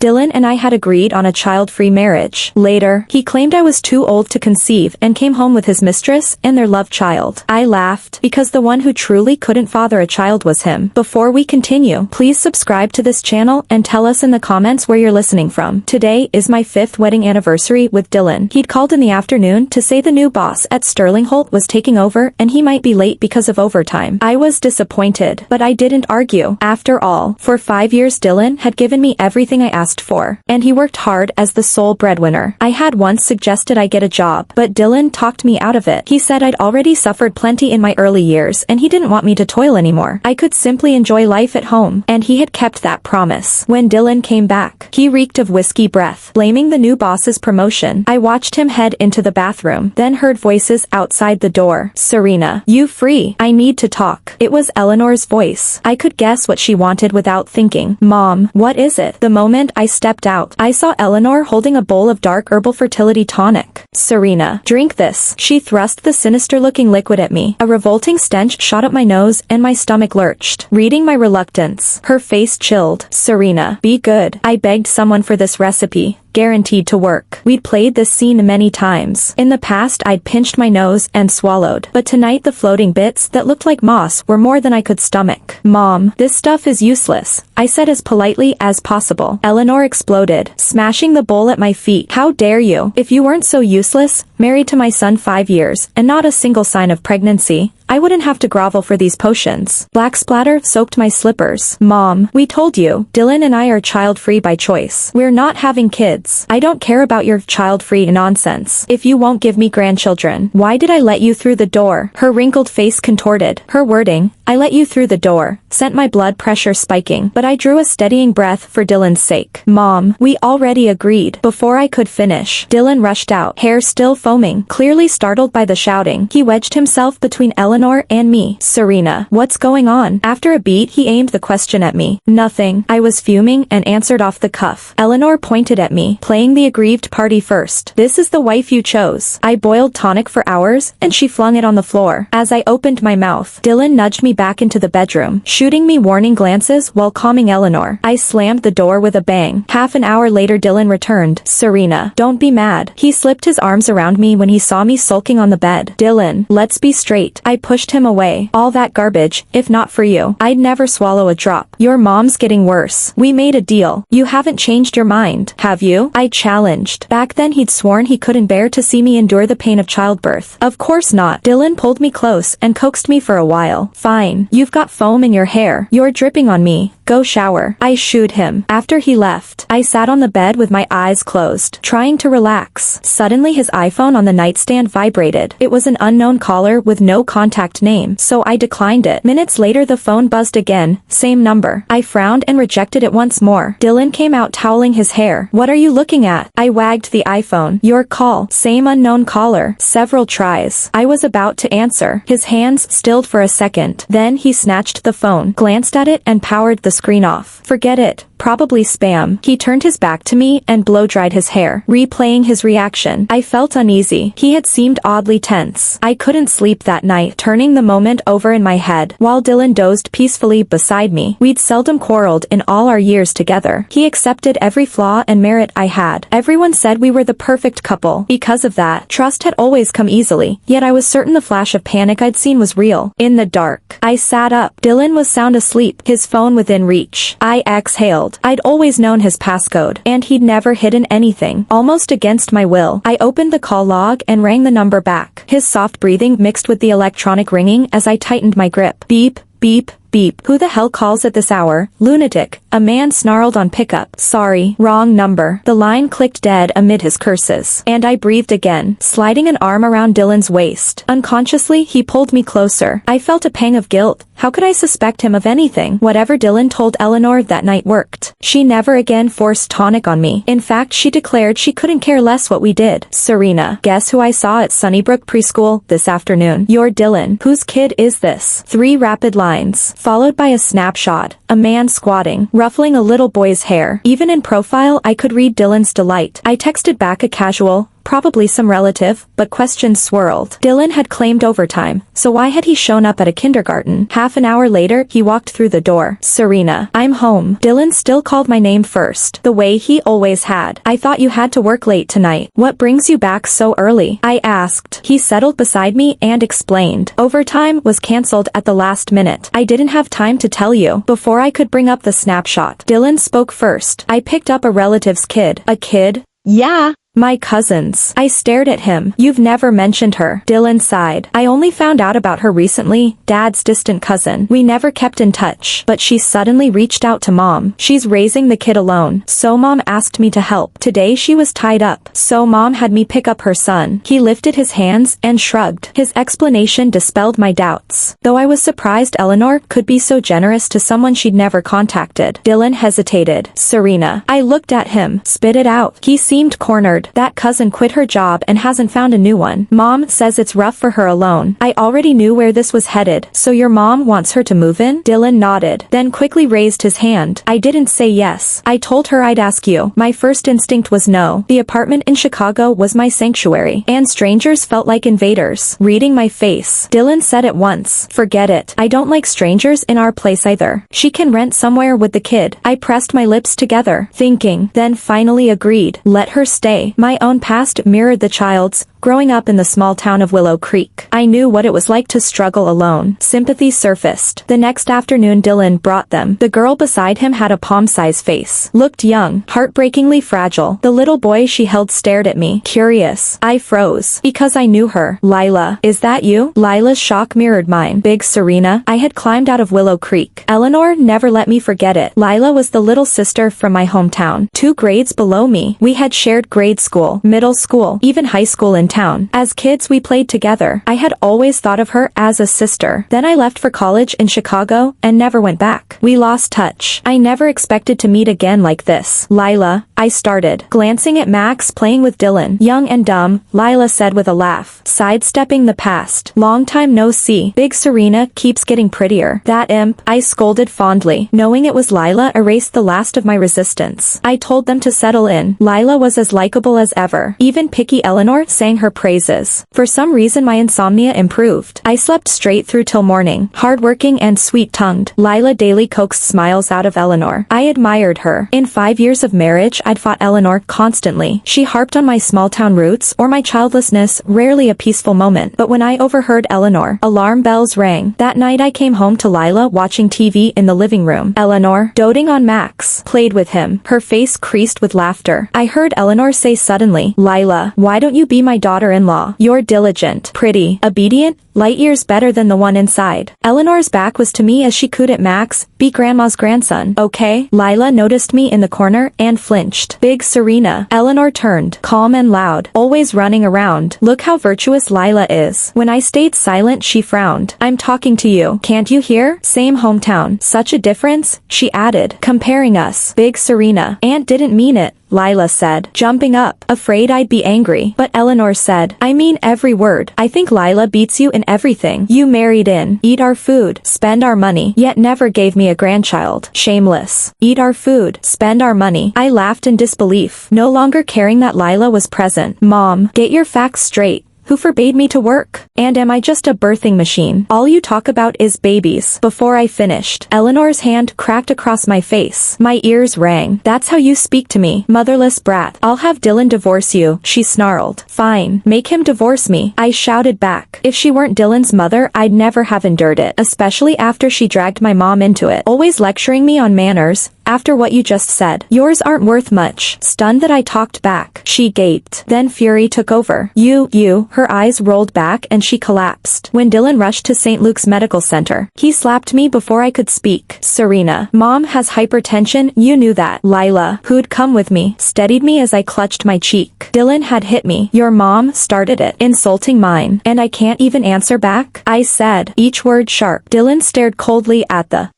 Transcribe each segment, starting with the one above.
Dylan and I had agreed on a child-free marriage. Later, he claimed I was too old to conceive and came home with his mistress and their love child. I laughed, because the one who truly couldn't father a child was him. Before we continue, please subscribe to this channel and tell us in the comments where you're listening from. Today is my 5th wedding anniversary with Dylan. He'd called in the afternoon to say the new boss at Sterling Holt was taking over and he might be late because of overtime. I was disappointed, but I didn't argue. After all, for 5 years Dylan had given me everything I asked for, and he worked hard as the sole breadwinner. I had once suggested I get a job, but Dylan talked me out of it. He said I'd already suffered plenty in my early years and he didn't want me to toil anymore. I could simply enjoy life at home, and he had kept that promise. When Dylan came back, he reeked of whiskey breath, blaming the new boss's promotion. I watched him head into the bathroom, then heard voices outside the door. "Serena, you free? I need to talk." It was Eleanor's voice. I could guess what she wanted without thinking. "Mom, what is it?" The moment I stepped out, I saw Eleanor holding a bowl of dark herbal fertility tonic. "Serena, drink this." She thrust the sinister-looking liquid at me. A revolting stench shot up my nose and my stomach lurched. Reading my reluctance, her face chilled. "Serena, be good. I begged someone for this recipe. Guaranteed to work." We'd played this scene many times. In the past I'd pinched my nose and swallowed, but tonight the floating bits that looked like moss were more than I could stomach. "Mom, this stuff is useless," I said as politely as possible. Eleanor exploded, smashing the bowl at my feet. "How dare you? If you weren't so useless, married to my son 5 years, and not a single sign of pregnancy, I wouldn't have to grovel for these potions." Black splatter soaked my slippers. "Mom, we told you, Dylan and I are child-free by choice. We're not having kids. I don't care about your child-free nonsense. If you won't give me grandchildren, why did I let you through the door?" Her wrinkled face contorted. Her wording, "I let you through the door," sent my blood pressure spiking, but I drew a steadying breath for Dylan's sake. "Mom, we already agreed." Before I could finish, Dylan rushed out, hair still foaming. Clearly startled by the shouting, he wedged himself between Eleanor and me. "Serena, what's going on?" After a beat he aimed the question at me. "Nothing." I was fuming and answered off the cuff. Eleanor pointed at me, playing the aggrieved party first. "This is the wife you chose." I boiled tonic for hours, and she flung it on the floor. As I opened my mouth, Dylan nudged me back into the bedroom, shooting me warning glances while calming Eleanor. I slammed the door with a bang. Half an hour later Dylan returned. "Serena, don't be mad." He slipped his arms around me when he saw me sulking on the bed. "Dylan, let's be straight." I pushed him away. "All that garbage, if not for you, I'd never swallow a drop. Your mom's getting worse. We made a deal. You haven't changed your mind, have you?" I challenged. Back then he'd sworn he couldn't bear to see me endure the pain of childbirth. "Of course not." Dylan pulled me close and coaxed me for a while. "Fine. You've got foam in your hair. You're dripping on me. Go shower." I shooed him. After he left, I sat on the bed with my eyes closed, trying to relax. Suddenly his iPhone on the nightstand vibrated. It was an unknown caller with no contact name, so I declined it. Minutes later the phone buzzed again, same number. I frowned and rejected it once more. Dylan came out toweling his hair. "What are you looking at?" I wagged the iPhone. "Your call." Same unknown caller. Several tries. I was about to answer. His hands stilled for a second. Then he snatched the phone, glanced at it and powered the screen off. "Forget it. Probably spam." He turned his back to me and blow-dried his hair, replaying his reaction. I felt uneasy. He had seemed oddly tense. I couldn't sleep that night, turning the moment over in my head, while Dylan dozed peacefully beside me. We'd seldom quarreled in all our years together. He accepted every flaw and merit I had. Everyone said we were the perfect couple. Because of that, trust had always come easily, yet I was certain the flash of panic I'd seen was real. In the dark, I sat up. Dylan was sound asleep, his phone within reach. I exhaled. I'd always known his passcode, and he'd never hidden anything. Almost against my will, I opened the call log and rang the number back. His soft breathing mixed with the electronic ringing as I tightened my grip. Beep, beep, beep. "Who the hell calls at this hour? Lunatic," a man snarled on pickup. "Sorry, wrong number." The line clicked dead amid his curses, and I breathed again, sliding an arm around Dylan's waist. Unconsciously, he pulled me closer. I felt a pang of guilt. How could I suspect him of anything? Whatever Dylan told Eleanor that night worked. She never again forced tonic on me. In fact, she declared she couldn't care less what we did. "Serena, guess who I saw at Sunnybrook Preschool this afternoon?" "You're Dylan. Whose kid is this?" 3 rapid lines, followed by a snapshot. A man squatting, ruffling a little boy's hair. Even in profile I could read Dylan's delight. I texted back a casual, probably some relative, but questions swirled. Dylan had claimed overtime, so why had he shown up at a kindergarten? Half an hour later, he walked through the door. Serena, I'm home. Dylan still called my name first, the way he always had. I thought you had to work late tonight. What brings you back so early? I asked. He settled beside me and explained. Overtime was cancelled at the last minute. I didn't have time to tell you. Before I could bring up the snapshot, Dylan spoke first. I picked up a relative's kid. A kid? Yeah. My cousins. I stared at him. You've never mentioned her. Dylan sighed. I only found out about her recently, Dad's distant cousin. We never kept in touch, but she suddenly reached out to Mom. She's raising the kid alone, so Mom asked me to help. Today she was tied up, so Mom had me pick up her son. He lifted his hands and shrugged. His explanation dispelled my doubts, though I was surprised Eleanor could be so generous to someone she'd never contacted. Dylan hesitated. Serena. I looked at him. Spit it out. He seemed cornered. That cousin quit her job and hasn't found a new one. Mom says it's rough for her alone. I already knew where this was headed. So your mom wants her to move in? Dylan nodded, then quickly raised his hand. I didn't say yes. I told her I'd ask you. My first instinct was no. The apartment in Chicago was my sanctuary, and strangers felt like invaders. Reading my face, Dylan said at once, forget it. I don't like strangers in our place either. She can rent somewhere with the kid. I pressed my lips together, thinking, then finally agreed. Let her stay. My own past mirrored the child's, growing up in the small town of Willow Creek. I knew what it was like to struggle alone. Sympathy surfaced. The next afternoon Dylan brought them. The girl beside him had a palm-sized face. Looked young, heartbreakingly fragile. The little boy she held stared at me, curious. I froze, because I knew her. Lila, is that you? Lila's shock mirrored mine. Big Serena. I had climbed out of Willow Creek. Eleanor never let me forget it. Lila was the little sister from my hometown, 2 grades below me. We had shared grade school, middle school, even high school in town. As kids we played together. I had always thought of her as a sister. Then I left for college in Chicago and never went back. We lost touch. I never expected to meet again like this. Lila, I started, glancing at Max playing with Dylan. Young and dumb, Lila said with a laugh, sidestepping the past. Long time no see. Big Serena keeps getting prettier. That imp, I scolded fondly. Knowing it was Lila erased the last of my resistance. I told them to settle in. Lila was as likable as ever. Even picky Eleanor sang her praises. For some reason my insomnia improved. I slept straight through till morning. Hardworking and sweet-tongued, Lila daily coaxed smiles out of Eleanor. I admired her. In 5 years of marriage I'd fought Eleanor constantly. She harped on my small-town roots or my childlessness, rarely a peaceful moment. But when I overheard Eleanor, alarm bells rang. That night I came home to Lila watching TV in the living room. Eleanor, doting on Max, played with him. Her face creased with laughter. I heard Eleanor say suddenly, Lila, why don't you be my daughter-in-law? You're diligent, pretty, obedient, light years better than the one inside. Eleanor's back was to me as she cooed at Max, be grandma's grandson, okay? Lila noticed me in the corner and flinched. Big Serena. Eleanor turned, calm and loud, always running around. Look how virtuous Lila is. When I stayed silent she frowned. I'm talking to you. Can't you hear? Same hometown. Such a difference, she added, comparing us. Big Serena. Aunt didn't mean it, Lila said, jumping up, afraid I'd be angry. But Eleanor said, I mean every word. I think Lila beats you in everything. You married in, eat our food, spend our money, yet never gave me a grandchild. Shameless. Eat our food, spend our money. I laughed in disbelief, no longer caring that Lila was present. Mom, get your facts straight. Who forbade me to work? And am I just a birthing machine? All you talk about is babies. Before I finished, Eleanor's hand cracked across my face. My ears rang. That's how you speak to me, motherless brat. I'll have Dylan divorce you, she snarled. Fine, make him divorce me, I shouted back. If she weren't Dylan's mother, I'd never have endured it, especially after she dragged my mom into it. Always lecturing me on manners. After what you just said, yours aren't worth much. Stunned that I talked back, she gaped. Then fury took over. You, her eyes rolled back and she collapsed. When Dylan rushed to St. Luke's Medical Center, he slapped me before I could speak. Serena, Mom has hypertension, you knew that. Lila, who'd come with me, steadied me as I clutched my cheek. Dylan had hit me. Your mom started it, insulting mine, and I can't even answer back? I said, each word sharp. Dylan stared coldly at the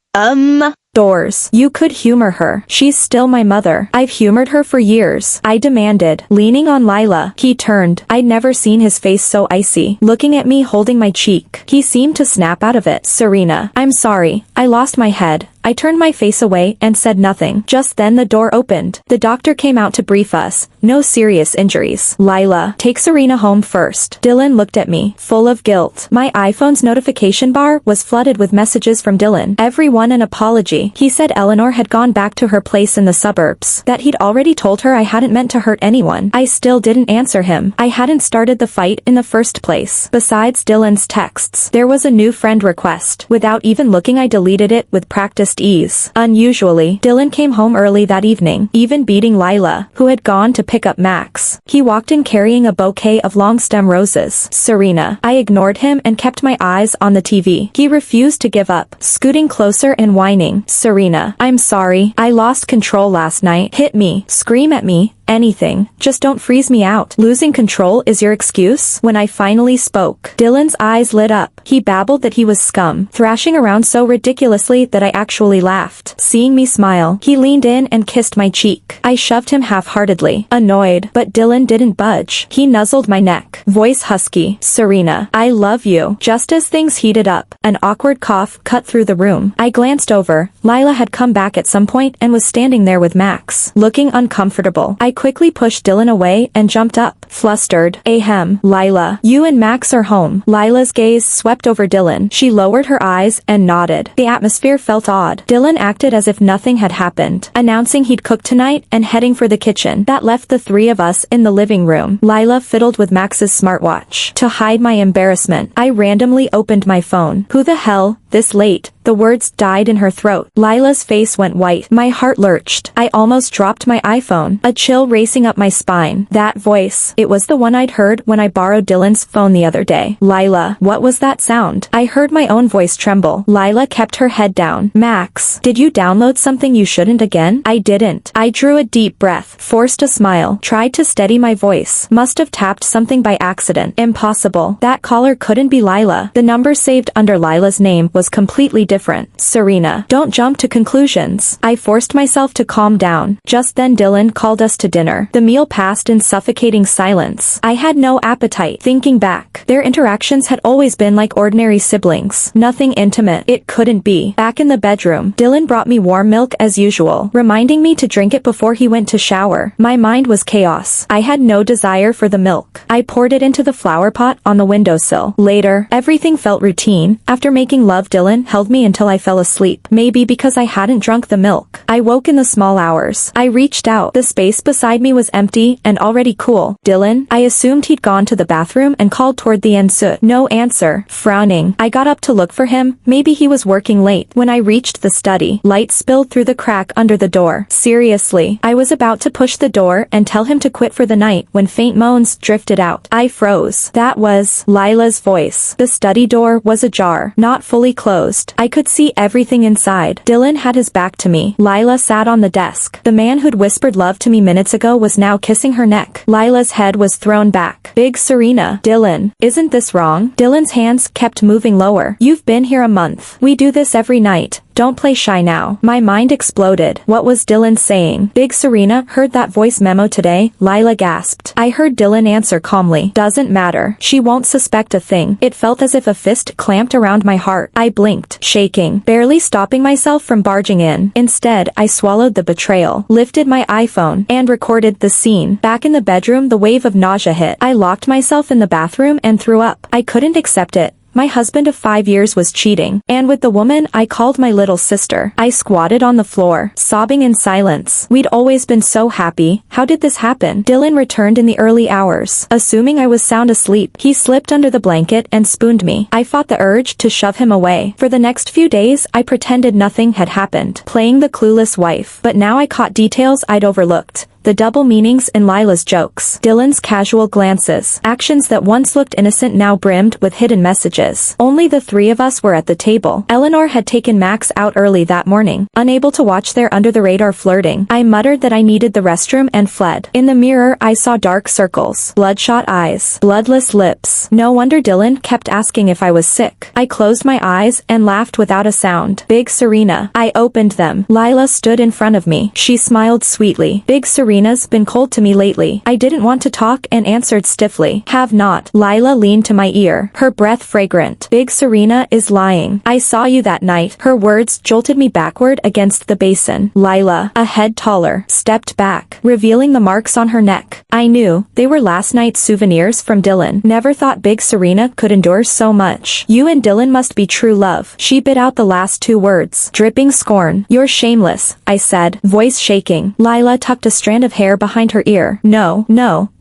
doors. You could humor her. She's still my mother. I've humored her for years, I demanded, leaning on Lila. He turned. I'd never seen his face so icy, looking at me holding my cheek. He seemed to snap out of it. Serena, I'm sorry. I lost my head. I turned my face away and said nothing. Just then the door opened. The doctor came out to brief us. No serious injuries. Lila, take Serena home first. Dylan looked at me, full of guilt. My iPhone's notification bar was flooded with messages from Dylan. Everyone an apology. He said Eleanor had gone back to her place in the suburbs. That he'd already told her I hadn't meant to hurt anyone. I still didn't answer him. I hadn't started the fight in the first place. Besides Dylan's texts, there was a new friend request. Without even looking, I deleted it with practiced ease. Unusually, Dylan came home early that evening, even beating Lila, who had gone to pick up Max. He walked in carrying a bouquet of long-stem roses. Serena. I ignored him and kept my eyes on the TV. He refused to give up, scooting closer and whining. Serena, I'm sorry. I lost control last night. Hit me. Scream at me. Anything. Just don't freeze me out. Losing control is your excuse? When I finally spoke, Dylan's eyes lit up. He babbled that he was scum, thrashing around so ridiculously that I actually laughed. Seeing me smile, he leaned in and kissed my cheek. I shoved him half-heartedly, annoyed, but Dylan didn't budge. He nuzzled my neck, voice husky. Serena, I love you. Just as things heated up, an awkward cough cut through the room. I glanced over. Lila had come back at some point and was standing there with Max, looking uncomfortable. I quickly pushed Dylan away and jumped up, flustered. Ahem. Lila, you and Max are home. Lila's gaze swept over Dylan. She lowered her eyes and nodded. The atmosphere felt odd. Dylan acted as if nothing had happened, announcing he'd cook tonight and heading for the kitchen. That left the three of us in the living room. Lila fiddled with Max's smartwatch. To hide my embarrassment, I randomly opened my phone. Who the hell? This late? The words died in her throat. Lila's face went white. My heart lurched. I almost dropped my iPhone. A chill racing up my spine. That voice. It was the one I'd heard when I borrowed Dylan's phone the other day. Lila. What was that sound? I heard my own voice tremble. Lila kept her head down. Max, did you download something you shouldn't again? I didn't. I drew a deep breath, forced a smile, tried to steady my voice. Must have tapped something by accident. Impossible. That caller couldn't be Lila. The number saved under Lila's name was completely different. Serena, don't jump to conclusions. I forced myself to calm down. Just then Dylan called us to dinner. The meal passed in suffocating silence. I had no appetite. Thinking back, their interactions had always been like ordinary siblings. Nothing intimate. It couldn't be. Back in the bedroom, Dylan brought me warm milk as usual, reminding me to drink it before he went to shower. My mind was chaos. I had no desire for the milk. I poured it into the flower pot on the windowsill. Later, everything felt routine. After making love, Dylan held me until I fell asleep. Maybe because I hadn't drunk the milk. I woke in the small hours. I reached out. The space beside me was empty and already cool. Dylan? I assumed he'd gone to the bathroom and called toward the ensuite. No answer. Frowning, I got up to look for him. Maybe he was working late. When I reached the study, light spilled through the crack under the door. Seriously, I was about to push the door and tell him to quit for the night when faint moans drifted out. I froze. That was Lila's voice. The study door was ajar, not fully closed. I could see everything inside. Dylan had his back to me. Lila sat on the desk. The man who'd whispered love to me minutes ago was now kissing her neck. Lila's head was thrown back. Big Serena. Dylan, isn't this wrong? Dylan's hands kept moving lower. You've been here a month. We do this every night. Don't play shy now. My mind exploded. What was Dylan saying? Big Serena heard that voice memo today. Lila gasped. I heard Dylan answer calmly. Doesn't matter. She won't suspect a thing. It felt as if a fist clamped around my heart. I blinked, shaking, barely stopping myself from barging in. Instead, I swallowed the betrayal, lifted my iPhone, and recorded the scene. Back in the bedroom, the wave of nausea hit. I locked myself in the bathroom and threw up. I couldn't accept it. My husband of 5 years was cheating, and with the woman I called my little sister. I squatted on the floor, sobbing in silence. We'd always been so happy. How did this happen? Dylan returned in the early hours. Assuming I was sound asleep, he slipped under the blanket and spooned me. I fought the urge to shove him away. For the next few days, I pretended nothing had happened, playing the clueless wife. But now I caught details I'd overlooked. The double meanings in Lila's jokes, Dylan's casual glances, actions that once looked innocent now brimmed with hidden messages. Only the three of us were at the table. Eleanor had taken Max out early that morning. Unable to watch their under-the-radar flirting, I muttered that I needed the restroom and fled. In the mirror, I saw dark circles, bloodshot eyes, bloodless lips. No wonder Dylan kept asking if I was sick. I closed my eyes and laughed without a sound. Big Serena. I opened them. Lila stood in front of me. She smiled sweetly. Big Serena Serena's been cold to me lately. I didn't want to talk and answered stiffly. Have not. Lila leaned to my ear, her breath fragrant. Big Serena is lying. I saw you that night. Her words jolted me backward against the basin. Lila, a head taller, stepped back, revealing the marks on her neck. I knew they were last night's souvenirs from Dylan. Never thought Big Serena could endure so much. You and Dylan must be true love. She bit out the last two words, dripping scorn. You're shameless, I said, voice shaking. Lila tucked a strand of hair behind her ear. No,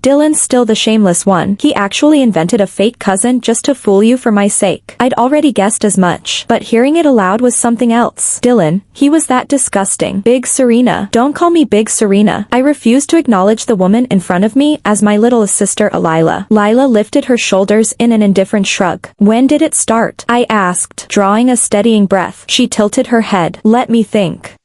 Dylan's still the shameless one. He actually invented a fake cousin just to fool you for my sake. I'd already guessed as much, but hearing it aloud was something else. Dylan, he was that disgusting. Big Serena. Don't call me Big Serena. I refused to acknowledge the woman in front of me as my little sister Lila. Lila lifted her shoulders in an indifferent shrug. When did it start? I asked, drawing a steadying breath. She tilted her head. Let me think.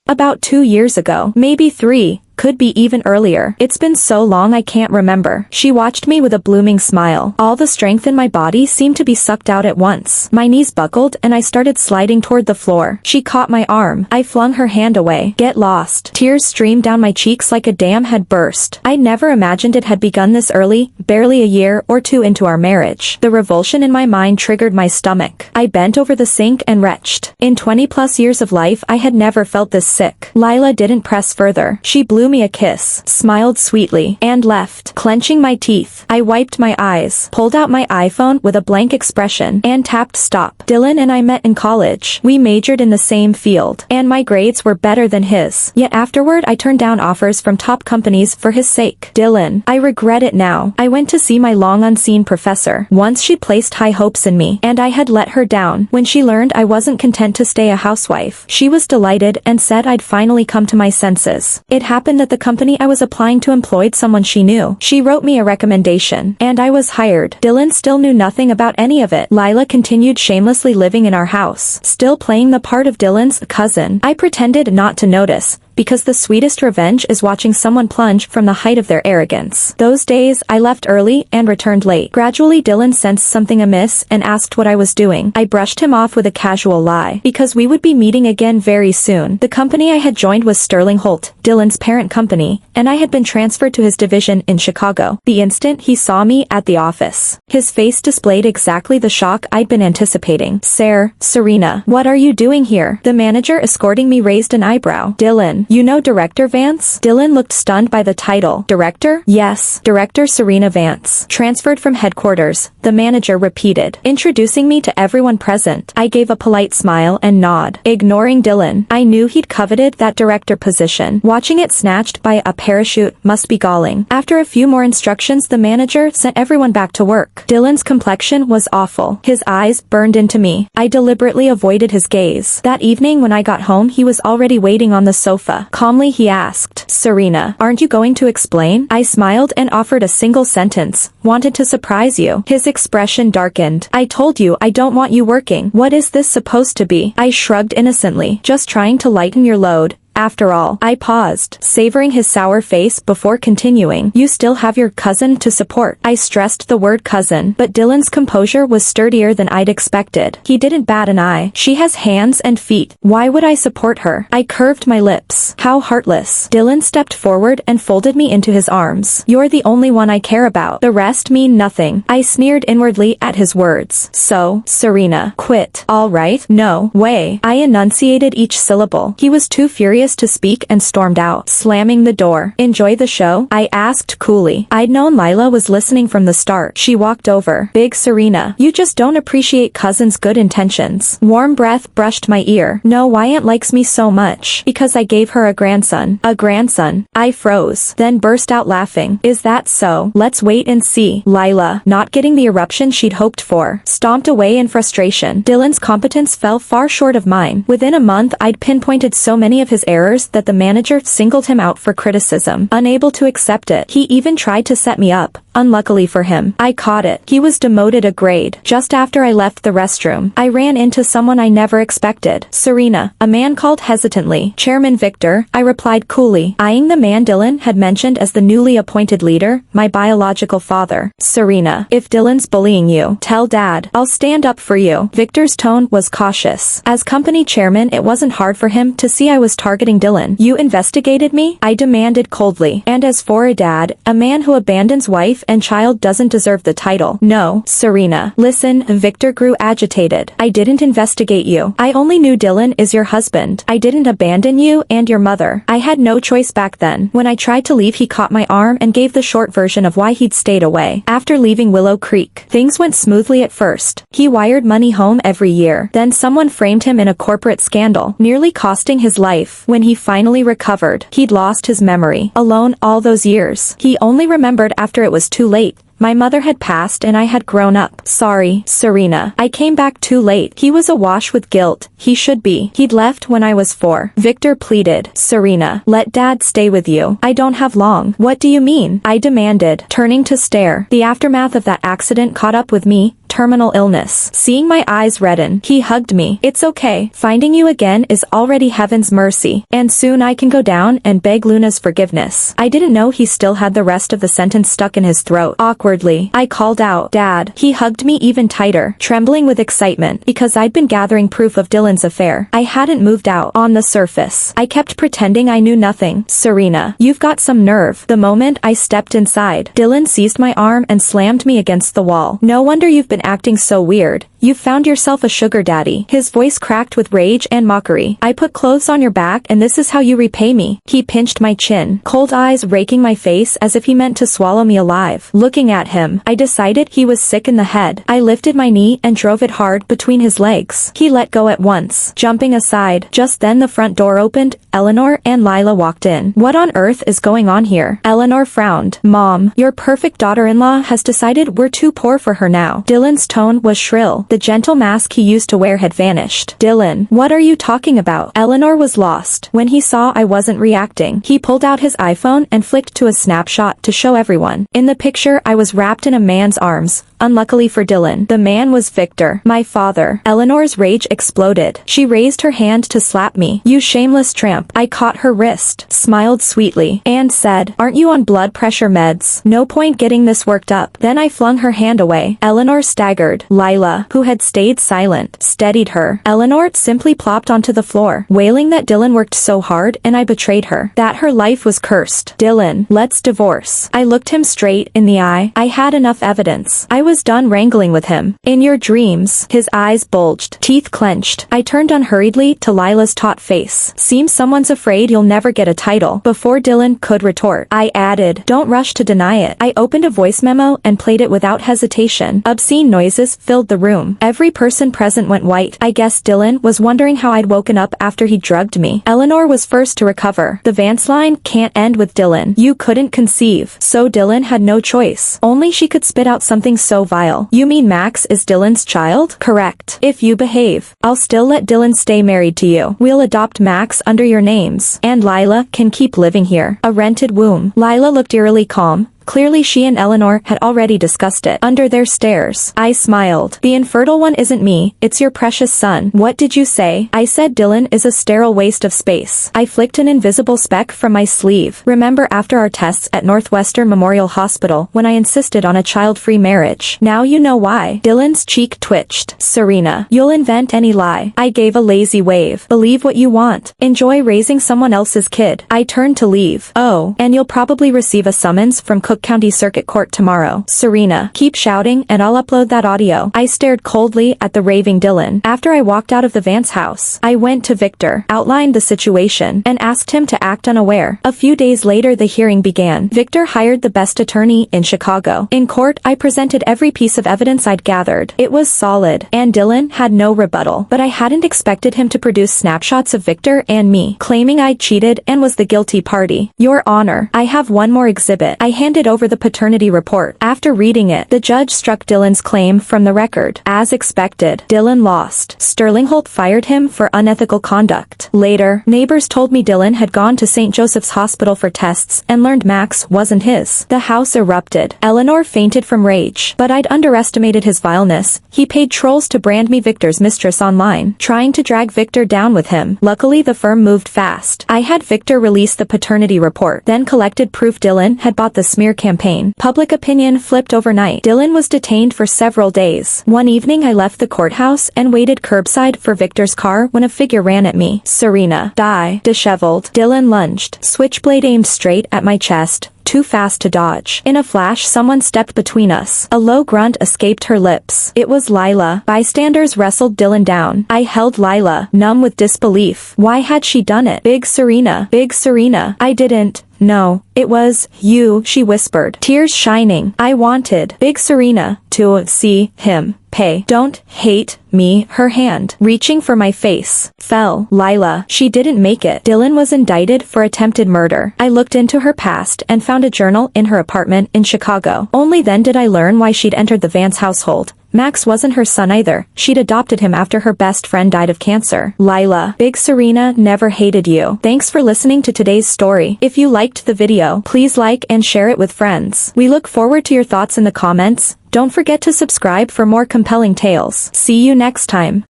About 2 years ago. Maybe 3. Could be even earlier. It's been so long I can't remember. She watched me with a blooming smile. All the strength in my body seemed to be sucked out at once. My knees buckled and I started sliding toward the floor. She caught my arm. I flung her hand away. Get lost. Tears streamed down my cheeks like a dam had burst. I never imagined it had begun this early, barely a year or two into our marriage. The revulsion in my mind triggered my stomach. I bent over the sink and retched. In 20+ years of life I had never felt this sick. Lila didn't press further. She blew me a kiss, smiled sweetly, and left. Clenching my teeth, I wiped my eyes, pulled out my iPhone with a blank expression, and tapped stop. Dylan and I met in college. We majored in the same field, and my grades were better than his. Yet afterward I turned down offers from top companies for his sake. Dylan, I regret it now. I went to see my long unseen professor. Once she placed high hopes in me, and I had let her down. When she learned I wasn't content to stay a housewife, she was delighted and said I'd finally come to my senses. It happened that the company I was applying to employed someone she knew. She wrote me a recommendation, and I was hired. Dylan still knew nothing about any of it. Lila continued shamelessly living in our house, still playing the part of Dylan's cousin. I pretended not to notice, because the sweetest revenge is watching someone plunge from the height of their arrogance. Those days, I left early and returned late. Gradually Dylan sensed something amiss and asked what I was doing. I brushed him off with a casual lie, because we would be meeting again very soon. The company I had joined was Sterling Holt, Dylan's parent company, and I had been transferred to his division in Chicago. The instant he saw me at the office, his face displayed exactly the shock I'd been anticipating. Serena, what are you doing here? The manager escorting me raised an eyebrow. Dylan, you know Director Vance? Dylan looked stunned by the title. Director? Yes, Director Serena Vance. Transferred from headquarters, the manager repeated, introducing me to everyone present. I gave a polite smile and nod. Ignoring Dylan, I knew he'd coveted that director position. Watching it snatched by a parachute must be galling. After a few more instructions, the manager sent everyone back to work. Dylan's complexion was awful. His eyes burned into me. I deliberately avoided his gaze. That evening when I got home he was already waiting on the sofa. Calmly he asked, Serena, aren't you going to explain? I smiled and offered a single sentence. Wanted to surprise you. His expression darkened. I told you I don't want you working. What is this supposed to be? I shrugged innocently. Just trying to lighten your load. After all, I paused, savoring his sour face before continuing. You still have your cousin to support. I stressed the word cousin, but Dylan's composure was sturdier than I'd expected. He didn't bat an eye. She has hands and feet. Why would I support her? I curved my lips. How heartless. Dylan stepped forward and folded me into his arms. You're the only one I care about. The rest mean nothing. I sneered inwardly at his words. So, Serena, quit. All right? No way. I enunciated each syllable. He was too furious to speak and stormed out, slamming the door. Enjoy the show? I asked coolly. I'd known Lila was listening from the start. She walked over. Big Serena, you just don't appreciate cousin's good intentions. Warm breath brushed my ear. No, why Aunt likes me so much? Because I gave her a grandson. A grandson. I froze, then burst out laughing. Is that so? Let's wait and see. Lila, not getting the eruption she'd hoped for, stomped away in frustration. Dylan's competence fell far short of mine. Within a month I'd pinpointed so many of his errors that the manager singled him out for criticism. Unable to accept it, he even tried to set me up, Unluckily for him, I caught it. He was demoted a grade. Just after I left the restroom, I ran into someone I never expected. Serena, a man called hesitantly. Chairman Victor, I replied coolly, eyeing the man Dylan had mentioned as the newly appointed leader, my biological father. Serena, if Dylan's bullying you, tell Dad. I'll stand up for you. Victor's tone was cautious. As company chairman, it wasn't hard for him to see I was targeting Dylan. You investigated me? I demanded coldly. And as for a dad, a man who abandons wife and child doesn't deserve the title. No, Serena. Listen, Victor grew agitated. I didn't investigate you. I only knew Dylan is your husband. I didn't abandon you and your mother. I had no choice back then. When I tried to leave, he caught my arm and gave the short version of why he'd stayed away. After leaving Willow Creek, things went smoothly at first. He wired money home every year. Then someone framed him in a corporate scandal, nearly costing his life. When he finally recovered, he'd lost his memory. Alone all those years. He only remembered after it was too late. My mother had passed and I had grown up. Sorry, Serena. I came back too late. He was awash with guilt. He should be. He'd left when I was 4. Victor pleaded. Serena, let Dad stay with you. I don't have long. What do you mean? I demanded, turning to stare. The aftermath of that accident caught up with me. Terminal illness. Seeing my eyes redden, he hugged me. It's okay. Finding you again is already heaven's mercy. And soon I can go down and beg Luna's forgiveness. I didn't know he still had the rest of the sentence stuck in his throat. Awkwardly, I called out, Dad. He hugged me even tighter, trembling with excitement, because I'd been gathering proof of Dylan's affair. I hadn't moved out. On the surface, I kept pretending I knew nothing. Serena, you've got some nerve. The moment I stepped inside, Dylan seized my arm and slammed me against the wall. No wonder you've been acting so weird. You've found yourself a sugar daddy. His voice cracked with rage and mockery. I put clothes on your back and this is how you repay me. He pinched my chin, cold eyes raking my face as if he meant to swallow me alive. Looking at him, I decided he was sick in the head. I lifted my knee and drove it hard between his legs. He let go at once, jumping aside. Just then the front door opened. Eleanor and Lila walked in. What on earth is going on here? Eleanor frowned. Mom, your perfect daughter-in-law has decided we're too poor for her now. Dylan's tone was shrill. The gentle mask he used to wear had vanished. Dylan, what are you talking about? Eleanor was lost. When he saw I wasn't reacting, he pulled out his iPhone and flicked to a snapshot to show everyone. In the picture, I was wrapped in a man's arms. Unluckily for Dylan, the man was Victor, my father. Eleanor's rage exploded. She raised her hand to slap me. You shameless tramp. I caught her wrist, smiled sweetly, and said, aren't you on blood pressure meds? No point getting this worked up. Then I flung her hand away. Eleanor staggered. Lila, who had stayed silent, steadied her. Eleanor simply plopped onto the floor, wailing that Dylan worked so hard and I betrayed her, that her life was cursed. Dylan, let's divorce. I looked him straight in the eye. I had enough evidence. I was done wrangling with him. In your dreams. His eyes bulged, teeth clenched. I turned unhurriedly to Lila's taut face. Seems someone's afraid you'll never get a title. Before Dylan could retort, I added, don't rush to deny it. I opened a voice memo and played it without hesitation. Obscene noises filled the room. Every person present went white. I guess Dylan was wondering how I'd woken up after he drugged me. Eleanor was first to recover. The Vance line can't end with Dylan. You couldn't conceive. So Dylan had no choice. Only she could spit out something so vile. You mean Max is Dylan's child? Correct. If you behave, I'll still let Dylan stay married to you. We'll adopt Max under your names. And Lila can keep living here. A rented womb. Lila looked eerily calm. Clearly she and Eleanor had already discussed it. Under their stares, I smiled. The infertile one isn't me, it's your precious son. What did you say? I said Dylan is a sterile waste of space. I flicked an invisible speck from my sleeve. Remember after our tests at Northwestern Memorial Hospital when I insisted on a child-free marriage? Now you know why. Dylan's cheek twitched. Serena, you'll invent any lie. I gave a lazy wave. Believe what you want. Enjoy raising someone else's kid. I turned to leave. Oh, and you'll probably receive a summons from Cook County Circuit Court tomorrow. Serena, keep shouting and I'll upload that audio. I stared coldly at the raving Dylan. After I walked out of the Vance house, I went to Victor, outlined the situation, and asked him to act unaware. A few days later the hearing began. Victor hired the best attorney in Chicago. In court, I presented every piece of evidence I'd gathered. It was solid, and Dylan had no rebuttal. But I hadn't expected him to produce snapshots of Victor and me, claiming I'd cheated and was the guilty party. Your Honor, I have one more exhibit. I handed handed over the paternity report. After reading it, the judge struck Dylan's claim from the record. As expected, Dylan lost. Sterling Holt fired him for unethical conduct. Later, neighbors told me Dylan had gone to St. Joseph's Hospital for tests and learned Max wasn't his. The house erupted. Eleanor fainted from rage, but I'd underestimated his vileness. He paid trolls to brand me Victor's mistress online, trying to drag Victor down with him. Luckily, the firm moved fast. I had Victor release the paternity report, then collected proof Dylan had bought the smear campaign. Public opinion flipped overnight. Dylan was detained for several days. One evening I left the courthouse and waited curbside for Victor's car when a figure ran at me. Serena. Die. Disheveled. Dylan lunged. Switchblade aimed straight at my chest. Too fast to dodge. In a flash, someone stepped between us. A low grunt escaped her lips. It was Lila. Bystanders wrestled Dylan down. I held Lila, numb with disbelief. Why had she done it? Big Serena. Big Serena. I didn't. No, it was you, she whispered, tears shining. I wanted Big Serena to see him pay. Don't hate me. Her hand, reaching for my face, fell. Lila, she didn't make it. Dylan was indicted for attempted murder. I looked into her past and found a journal in her apartment in Chicago. Only then did I learn why she'd entered the Vance household. Max wasn't her son either. She'd adopted him after her best friend died of cancer. Lila, Big Serena never hated you. Thanks for listening to today's story. If you liked the video, please like and share it with friends. We look forward to your thoughts in the comments. Don't forget to subscribe for more compelling tales. See you next time.